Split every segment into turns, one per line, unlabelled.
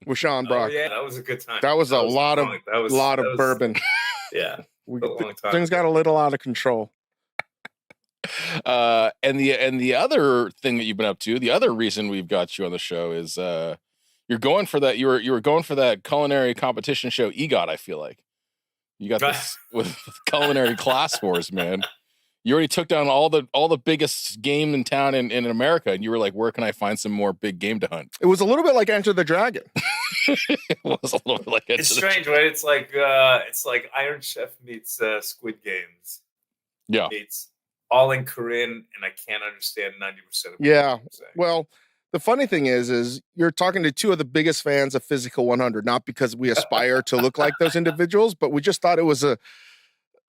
with Sean Brock.
Oh, yeah, that was a good time.
That was a lot of bourbon.
Yeah,
things got a little out of control.
And the other thing that you've been up to, the other reason we've got you on the show is you're going for that. You were going for that culinary competition show EGOT. I feel like you got this with culinary class wars, man. You already took down all the biggest game in town in America, and you were like, where can I find some more big game to hunt?
It was a little bit like Enter the Dragon.
It was a little bit like
it's strange, right? It's like Iron Chef meets Squid Games.
Yeah,
meets all in Korean, and I can't understand 90% of it.
Yeah, well, the funny thing is you're talking to two of the biggest fans of Physical 100, not because we aspire to look like those individuals, but we just thought it was a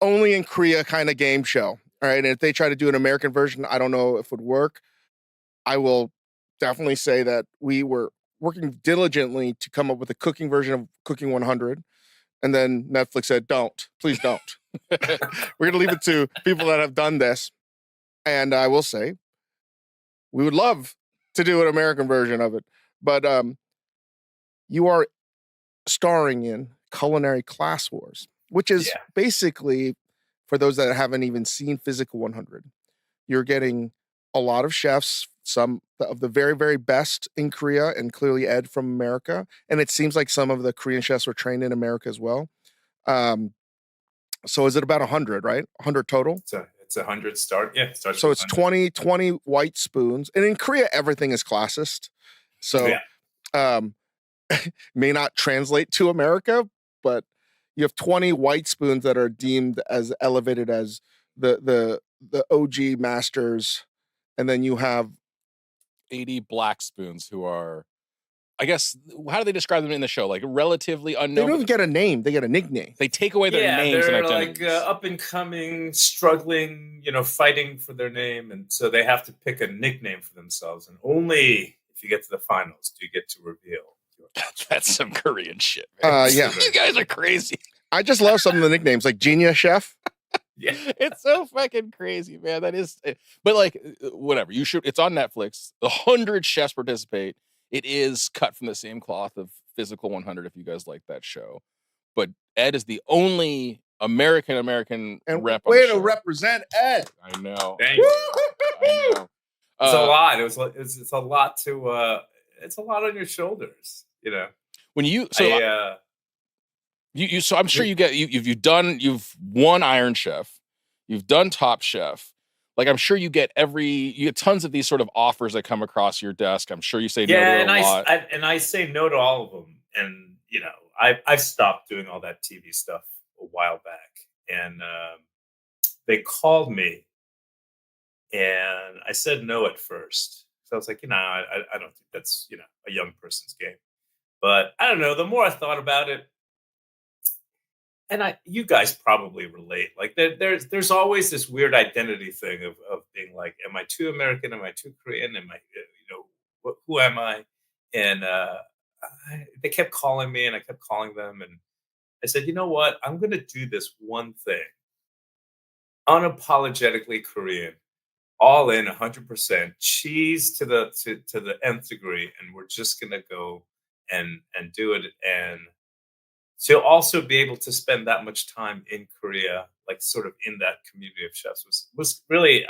only in Korea kind of game show. All right. And if they try to do an American version, I don't know if it would work. I will definitely say that we were working diligently to come up with a cooking version of Cooking 100. And then Netflix said, please don't. We're going to leave it to people that have done this. And I will say, we would love to do an American version of it. But you are starring in Culinary Class Wars, which is basically, for those that haven't even seen Physical 100, you're getting a lot of chefs, some of the very, very best in Korea, and clearly Ed from America. And it seems like some of the Korean chefs were trained in America as well. So is it about 100, right? 100 total?
It's 100 start. Yeah.
So it's 20 white spoons. And in Korea, everything is classist. So may not translate to America, but you have 20 white spoons that are deemed as elevated as the OG masters. And then you have
80 black spoons who are, I guess, how do they describe them in the show? Like relatively unknown.
They don't even get a name. They get a nickname.
They take away their names and identities.
They're like up and coming, struggling, fighting for their name. And so they have to pick a nickname for themselves. And only if you get to the finals do you get to reveal.
That's some Korean shit, man.
Yeah.
You guys are crazy.
I just love some of the nicknames, like Genius Chef.
Yeah,
it's so fucking crazy, man. That is, but like, whatever. You should. It's on Netflix. 100 chefs participate. It is cut from the same cloth of Physical 100. If you guys like that show, but Ed is the only American
and
rep.
Way to represent Ed.
I know.
Thank you.
I know.
It's a lot. It's a lot to. It's a lot on your shoulders.
When you so I'm sure you've won Iron Chef, you've done Top Chef. Like I'm sure you get tons of these sort of offers that come across your desk. I'm sure you say no to a lot.
I say no to all of them. And I've stopped doing all that TV stuff a while back. And they called me, and I said no at first. So I was like, I don't think that's a young person's game. But I don't know. The more I thought about it, and you guys probably relate. Like there's always this weird identity thing of being like, am I too American? Am I too Korean? Am I, who am I? And they kept calling me, and I kept calling them, and I said, you know what? I'm going to do this one thing, unapologetically Korean, all in 100%, cheese to the nth degree, and we're just going to go and do it. And to also be able to spend that much time in Korea, like sort of in that community of chefs, was really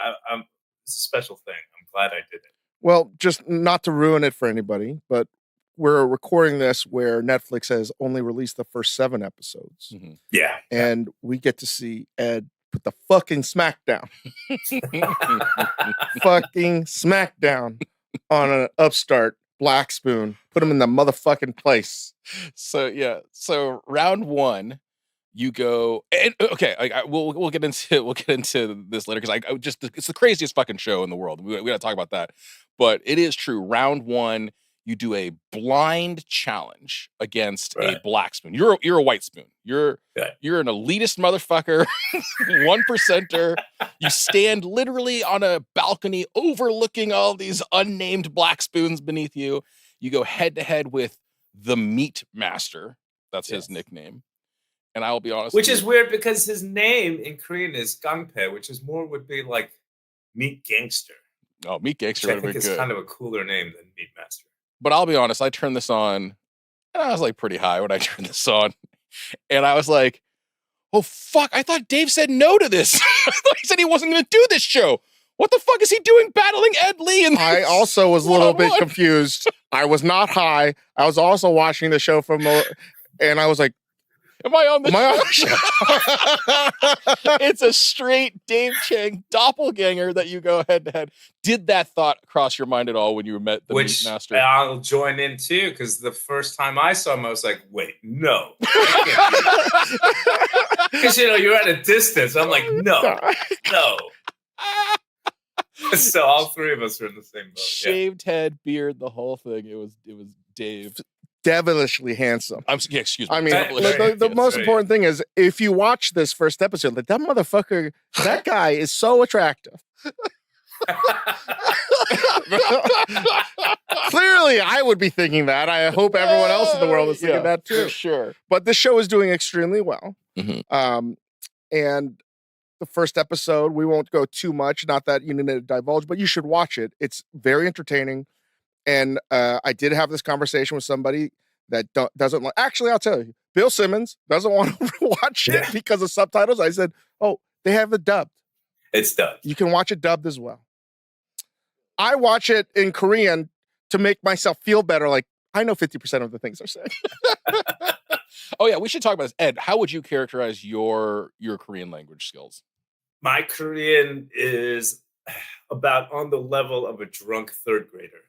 it's a special thing. I'm glad I did it.
Well, just not to ruin it for anybody, but we're recording this where Netflix has only released the first 7 episodes.
Mm-hmm.
Yeah.
And we get to see Ed put the fucking smackdown. Fucking smackdown on an upstart black spoon. Put him in the motherfucking place.
So round 1, you go, and okay, we'll get into this later, because it's the craziest fucking show in the world. We got to talk about that. But it is true. Round 1, you do a blind challenge against a black spoon. You're a white spoon. You're an elitist motherfucker, 1%er. You stand literally on a balcony overlooking all these unnamed black spoons beneath you. You go head to head with the Meat Master. That's his nickname. And I will be honest,
which is weird because his name in Korean is Gangpae, which would be like Meat Gangster.
Oh, Meat Gangster.
Which I think is kind of a cooler name than Meat Master.
But I'll be honest, I turned this on And I was like pretty high when I turned this on. And I was like, oh, fuck. I thought Dave said no to this. I thought he said he wasn't going to do this show. What the fuck is he doing battling Ed Lee? And
I also was a little bit confused. I was not high. I was also watching the show and I was like,
am I on the show? It's a straight Dave Chang doppelganger that you go head to head. Did that thought cross your mind at all when you met the Meat Master?
I'll join in too, because the first time I saw him, I was like, wait, no. Because, you're at a distance. I'm like, no. So all three of us are in the same boat.
Shaved head, beard, the whole thing. It was Dave.
Devilishly handsome.
Excuse me.
I mean, the most important thing is if you watch this first episode, that motherfucker, that guy is so attractive. Clearly, I would be thinking that. I hope everyone else in the world is thinking that too.
For sure.
But this show is doing extremely well.
Mm-hmm.
And the first episode, we won't go too much. Not that you need to divulge, but you should watch it. It's very entertaining. And I did have this conversation with somebody that doesn't like. Actually, I'll tell you, Bill Simmons doesn't want to watch it because of subtitles. I said, "Oh, they have it dubbed.
It's dubbed.
You can watch it dubbed as well." I watch it in Korean to make myself feel better. Like I know 50% of the things they're saying.
Oh yeah, we should talk about this. Ed, how would you characterize your Korean language skills?
My Korean is about on the level of a drunk third grader.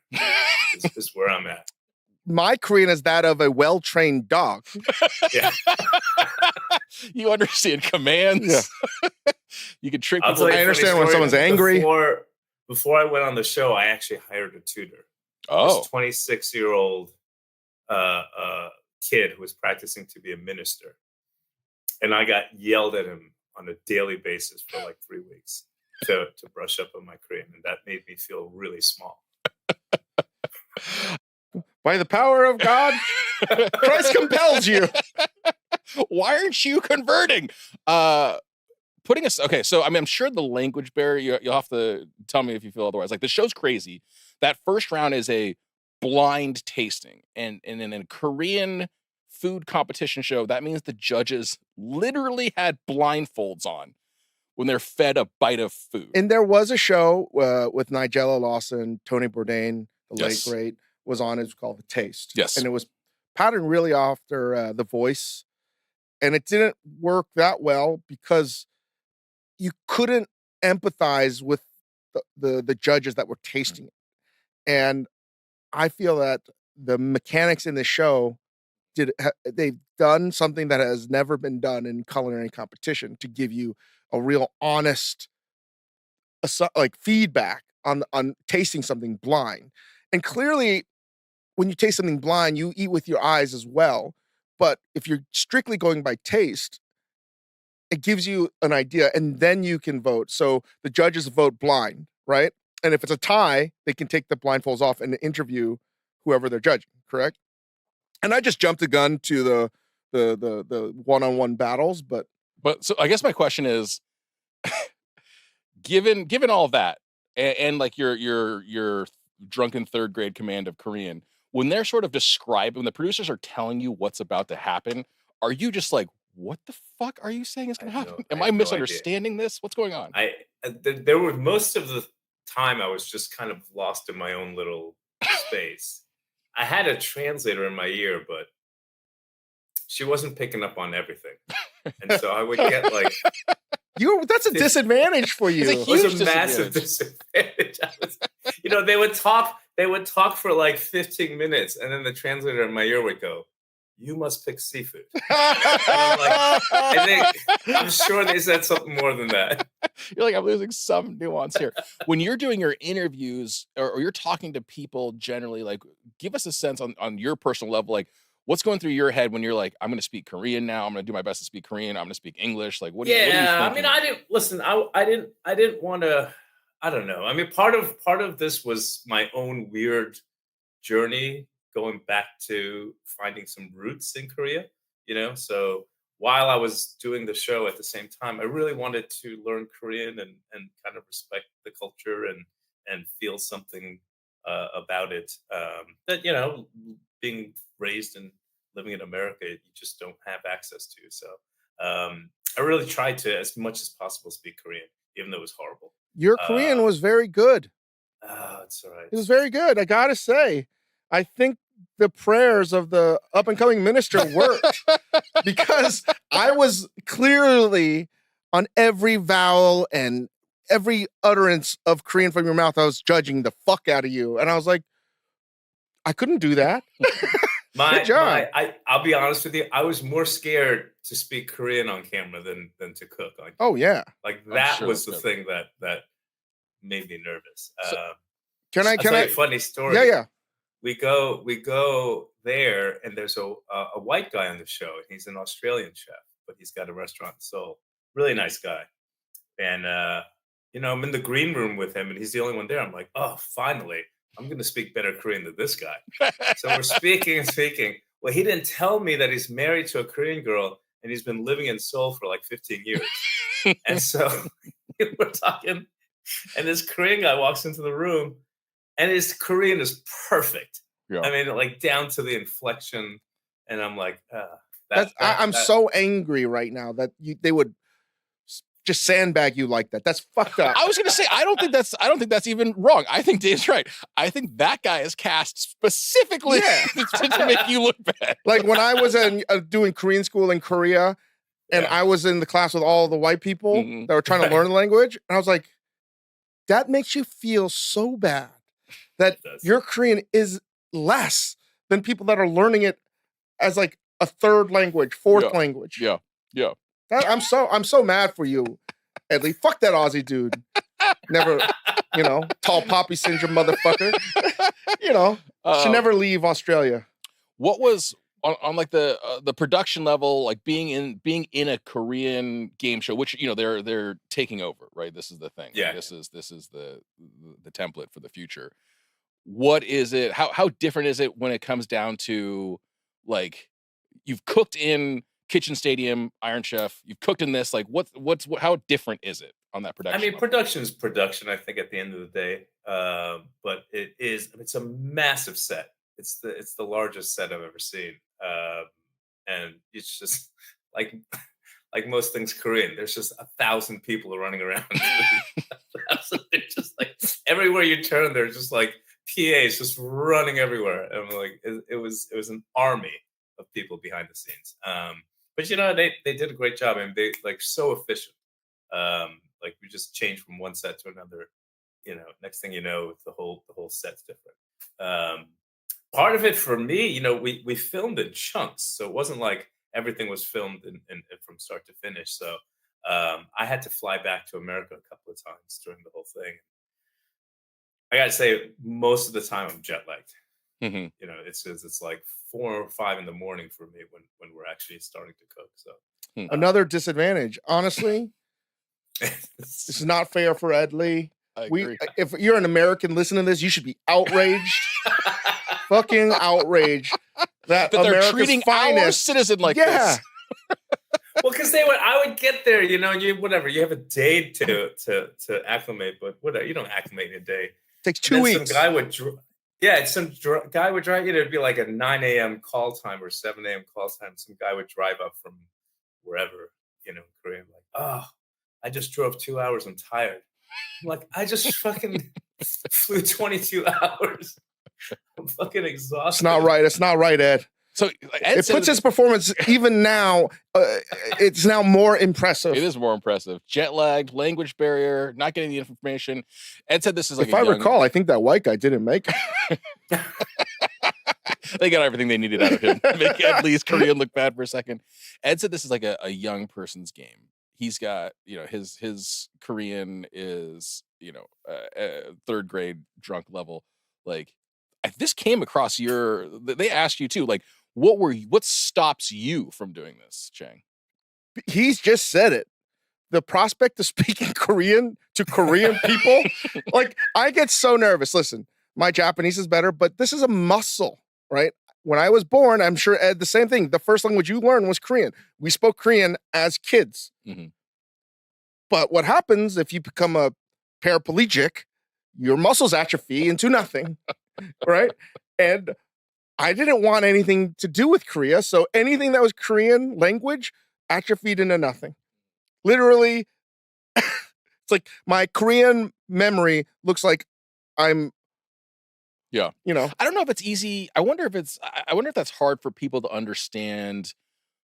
is where I'm at.
My Korean is that of a well-trained dog.
Yeah.
You understand commands. Yeah. You can trick people.
I understand when someone's angry.
Before I went on the show, I actually hired a tutor.
Oh.
This 26-year-old kid who was practicing to be a minister. And I got yelled at him on a daily basis for like 3 weeks to brush up on my Korean. And that made me feel really small.
By the power of God, Christ compels you.
Why aren't you converting? Okay, so I mean, I'm sure the language barrier, you'll have to tell me if you feel otherwise. Like the show's crazy. That first round is a blind tasting. And in a Korean food competition show, that means the judges literally had blindfolds on when they're fed a bite of food.
And there was a show with Nigella Lawson, Tony Bourdain, the late great, was on. It was called The Taste.
Yes.
And it was patterned really after The Voice. And it didn't work that well because you couldn't empathize with the judges that were tasting it. And I feel that the mechanics in the show they've done something that has never been done in culinary competition to give you a real honest like feedback on tasting something blind. And clearly when you taste something blind, you eat with your eyes as well. But if you're strictly going by taste, it gives you an idea and then you can vote. So the judges vote blind, right? And if it's a tie, they can take the blindfolds off and interview whoever they're judging, correct? And I just jumped the gun to the one-on-one battles, but
so I guess my question is, given all of that, and like your drunken third grade command of Korean, when they're sort of when the producers are telling you what's about to happen, are you just like, what the fuck are you saying is going to happen? Am I misunderstanding this? What's going on?
There were most of the time I was just kind of lost in my own little space. I had a translator in my ear, but she wasn't picking up on everything. And so I would get like...
That's a disadvantage for you.
It was a massive disadvantage. They would talk for like 15 minutes, and then the translator in my ear would go, "You must pick seafood." I'm sure they said something more than that.
You're like, I'm losing some nuance here. When you're doing your interviews or you're talking to people generally, like, give us a sense on your personal level, like, what's going through your head when you're like, I'm going to speak Korean now. I'm going to do my best to speak Korean. I'm going to speak English. Like, what are you thinking?
I mean, I didn't want to, I don't know. I mean, part of this was my own weird journey going back to finding some roots in Korea, so while I was doing the show at the same time, I really wanted to learn Korean and kind of respect the culture and feel something about it that, being raised in living in America, you just don't have access to. So I really tried to, as much as possible, speak Korean, even though it was horrible.
Your Korean was very good.
Oh, it's all right.
It was very good. I gotta say, I think the prayers of the up and coming minister worked because I was clearly on every vowel and every utterance of Korean from your mouth. I was judging the fuck out of you, and I was like, I couldn't do that. Good job.
I'll be honest with you. I was more scared to speak Korean on camera than to cook. Like,
oh yeah,
like that was the thing that made me nervous.
So, can I
tell you a funny story?
Yeah.
We go there, and there's a white guy on the show. He's an Australian chef, but he's got a restaurant in Seoul. Really nice guy. And I'm in the green room with him, and he's the only one there. I'm like, oh, finally, I'm going to speak better Korean than this guy. So we're speaking and speaking. Well, he didn't tell me that he's married to a Korean girl, and he's been living in Seoul for like 15 years. And so we're talking, and this Korean guy walks into the room, and his Korean is perfect. Yeah. I mean, like down to the inflection. And I'm like,
I'm so angry right now that they would just sandbag you like that. That's fucked up.
I was going to say, I don't think that's even wrong. I think Dave's right. I think that guy is cast specifically to make you look bad.
Like when I was doing Korean school in Korea, and I was in the class with all the white people that were trying to learn the language, and I was like, that makes you feel so bad that your Korean is less than people that are learning it as like a third language, fourth language.
Yeah.
I'm so mad for you, Edley. Fuck that Aussie dude. Never, tall poppy syndrome motherfucker. Should never leave Australia.
What was on like the production level, like being in a Korean game show, which they're taking over, right? This is the thing.
Yeah.
This is the template for the future. What is it? How different is it when it comes down to like you've cooked in Kitchen Stadium, Iron Chef, you've cooked in this, like how different is it on that production?
I mean,
level?
production is production, I think, at the end of the day. But it's a massive set. It's the largest set I've ever seen. And it's just like most things Korean, there's just 1,000 people running around. They're just like everywhere you turn, there's just like PAs just running everywhere. And like it was an army of people behind the scenes. But they did a great job, and they like so efficient. Like we just changed from one set to another. Next thing you know, the whole set's different. Part of it for me, we filmed in chunks, so it wasn't like everything was filmed in from start to finish. So I had to fly back to America a couple of times during the whole thing. I gotta say, most of the time I'm jet lagged.
Mm-hmm.
It's like 4 or 5 in the morning for me when we're actually starting to cook. So
another disadvantage, honestly. This is not fair for Edley. If you're an American listening to this, you should be outraged. Fucking outraged that they're treating our
citizen like this.
Well, because I would get there, you have a day to acclimate, but whatever, you don't acclimate in a day.
Takes 2 weeks.
Some guy would guy would drive. It'd be like a 9 a.m. call time or 7 a.m. call time. Some guy would drive up from wherever, Korea. I'm like, oh, I just drove 2 hours. I'm tired. I'm like, I just fucking flew 22 hours. I'm fucking exhausted.
It's not right, Ed.
So
it puts his performance even now. It's now more impressive.
It is more impressive. Jet lagged, language barrier, not getting the information. Ed said this is like.
If I recall, I think that white guy didn't make it.
They got everything they needed out of him. Make Edley's Korean look bad for a second. Ed said this is like a young person's game. He's got his Korean is third grade drunk level. Like this came across they asked you too, like. What stops you from doing this, Chang?
He's just said it. The prospect of speaking Korean to Korean people, like I get so nervous. Listen, my Japanese is better, but this is a muscle, right? When I was born, I'm sure Ed, the same thing. The first language you learned was Korean. We spoke Korean as kids. Mm-hmm. But what happens if you become a paraplegic, your muscles atrophy into nothing, right? And I didn't want anything to do with Korea. So anything that was Korean language atrophied into nothing. Literally, it's like my Korean memory looks like I'm,
Yeah.
you know.
I don't know if it's easy. I wonder if that's hard for people to understand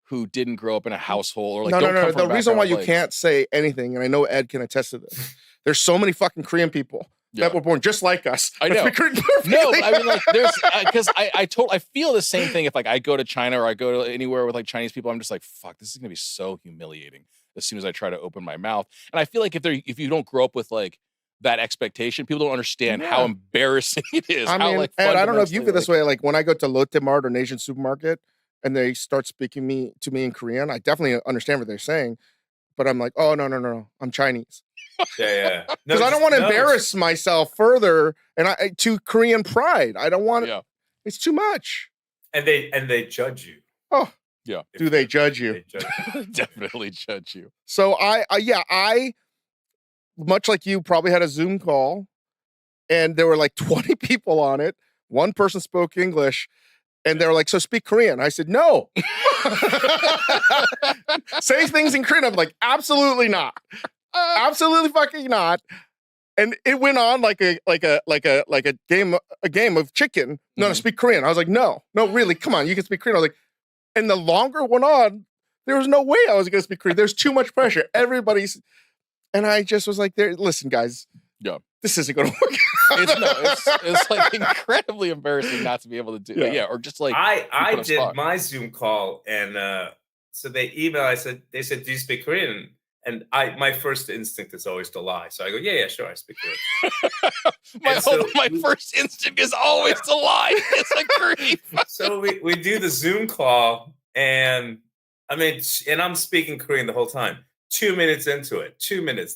who didn't grow up in a household or like don't come from
The
a
reason why
background
you
like-
can't say anything, and I know Ed can attest to this, there's so many fucking Korean people that were born just like us.
I know.
that speak Korean perfectly.
No, but I mean, like, there's because I feel the same thing if like I go to China or I go to anywhere with like Chinese people. I'm just like, fuck, this is gonna be so humiliating as soon as I try to open my mouth. And I feel like if you don't grow up with like that expectation, people don't understand how embarrassing it is.
I mean,
like,
Ed, I don't know if you feel this
fundamentally,
way. Like when I go to Lotte Mart or Asian supermarket and they start speaking to me in Korean, I definitely understand what they're saying. But I'm like, oh, no, I'm Chinese.
Yeah.
Because I don't want to embarrass myself further and to Korean pride. I don't want
Yeah.
It's too much.
And they judge you.
Oh,
yeah.
Do they judge you?
They judge you.
Definitely judge you.
So I, much like you, probably had a Zoom call and there were like 20 people on it. One person spoke English and they were like, so speak Korean. I said, no. Say things in Korean. I'm like, absolutely not. Absolutely fucking not. And it went on like a game of chicken. No, speak Korean. I was like, no, really, come on, you can speak Korean. I was like, and the longer it went on, there was no way I was going to speak Korean. There's too much pressure. And I just was like, listen, guys.
Yeah.
This isn't going to work.
It's like incredibly embarrassing not to be able to do it. Yeah, or just like
I did my Zoom call and so they emailed. They said, do you speak Korean? And my first instinct is always to lie. So I go, yeah, sure, I speak Korean.
my first instinct is always to lie. It's like great.
So we do the Zoom call and and I'm speaking Korean the whole time. 2 minutes into it,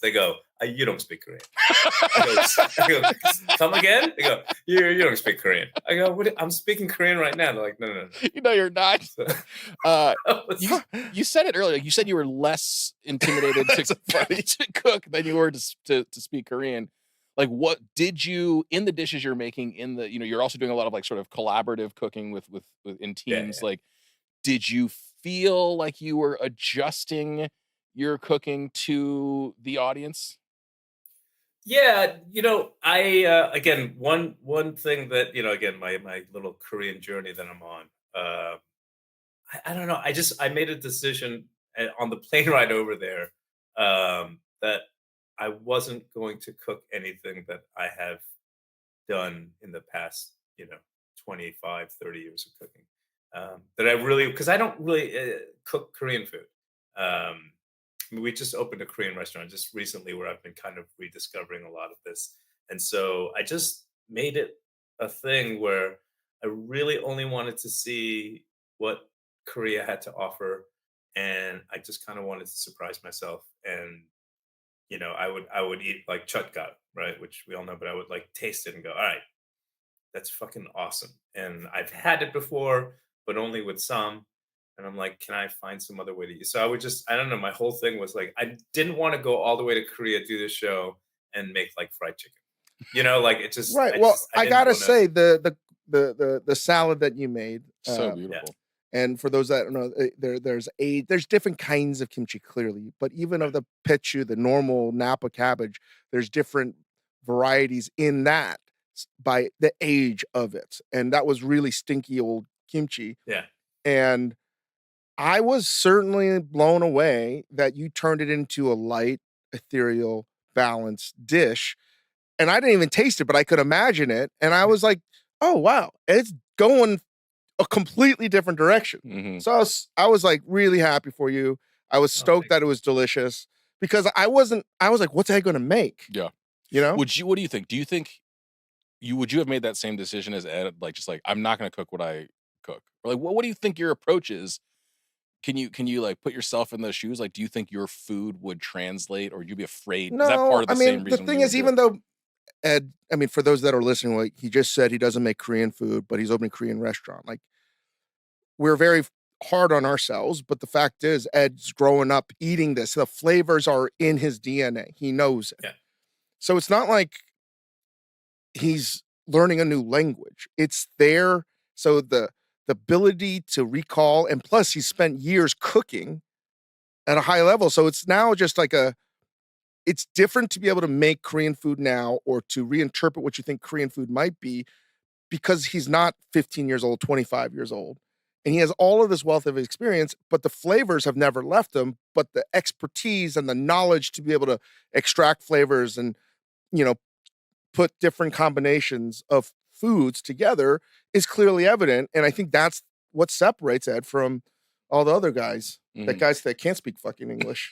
they go, you don't speak Korean. I go, come again? They go, you don't speak Korean. I go, what? I'm speaking Korean right now. They're like, no.
You know you're not. You said it earlier. You said you were less intimidated to cook than you were to speak Korean. Like, what did you in the dishes you're making you're also doing a lot of like sort of collaborative cooking with in teams.
Yeah.
Like, did you feel like you were adjusting your cooking to the audience?
Yeah, I again one thing that again my little Korean journey that I'm on. I don't know. I made a decision on the plane ride over there that I wasn't going to cook anything that I have done in the past 25, 30 years of cooking. That I really, because I don't really cook Korean food. We just opened a Korean restaurant just recently where I've been kind of rediscovering a lot of this. And so I just made it a thing where I really only wanted to see what Korea had to offer. And I just kind of wanted to surprise myself. And, I would eat like chutgat, right? Which we all know, but I would like taste it and go, all right, that's fucking awesome. And I've had it before, but only with some. And I'm like, can I find some other way to eat? So I would I don't know. My whole thing was like, I didn't want to go all the way to Korea, do this show and make like fried chicken, like it just.
Right. I gotta say the salad that you made.
So beautiful.
Yeah. And for those that don't know, there's different kinds of kimchi clearly, but even of the pechu, the normal Napa cabbage, there's different varieties in that by the age of it. And that was really stinky old kimchi.
Yeah.
And I was certainly blown away that you turned it into a light, ethereal, balanced dish. And I didn't even taste it, but I could imagine it. And I was like, oh, wow, it's going a completely different direction.
Mm-hmm.
So I was like really happy for you. I was stoked that it was delicious because I was like, what's I going to make?
Yeah. What do you think? Do you think would you have made that same decision as Ed? Like, just like, I'm not going to cook what I cook, or like, what do you think your approach is? Can you like put yourself in those shoes? Like, do you think your food would translate, or would you be afraid?
No,
is that part of the same reason?
The thing is, even though Ed, for those that are listening, like he just said he doesn't make Korean food, but he's opening a Korean restaurant. Like, we're very hard on ourselves, but the fact is Ed's growing up eating this. The flavors are in his DNA. He knows it.
Yeah.
So it's not like he's learning a new language. It's there So the ability to recall, and plus he spent years cooking at a high level. So it's now just like it's different to be able to make Korean food now or to reinterpret what you think Korean food might be, because he's not 15 years old, 25 years old. And he has all of this wealth of experience, but the flavors have never left him. But the expertise and the knowledge to be able to extract flavors and, put different combinations of foods together is clearly evident. And I think that's what separates Ed from all the other guys, the guys that can't speak fucking English.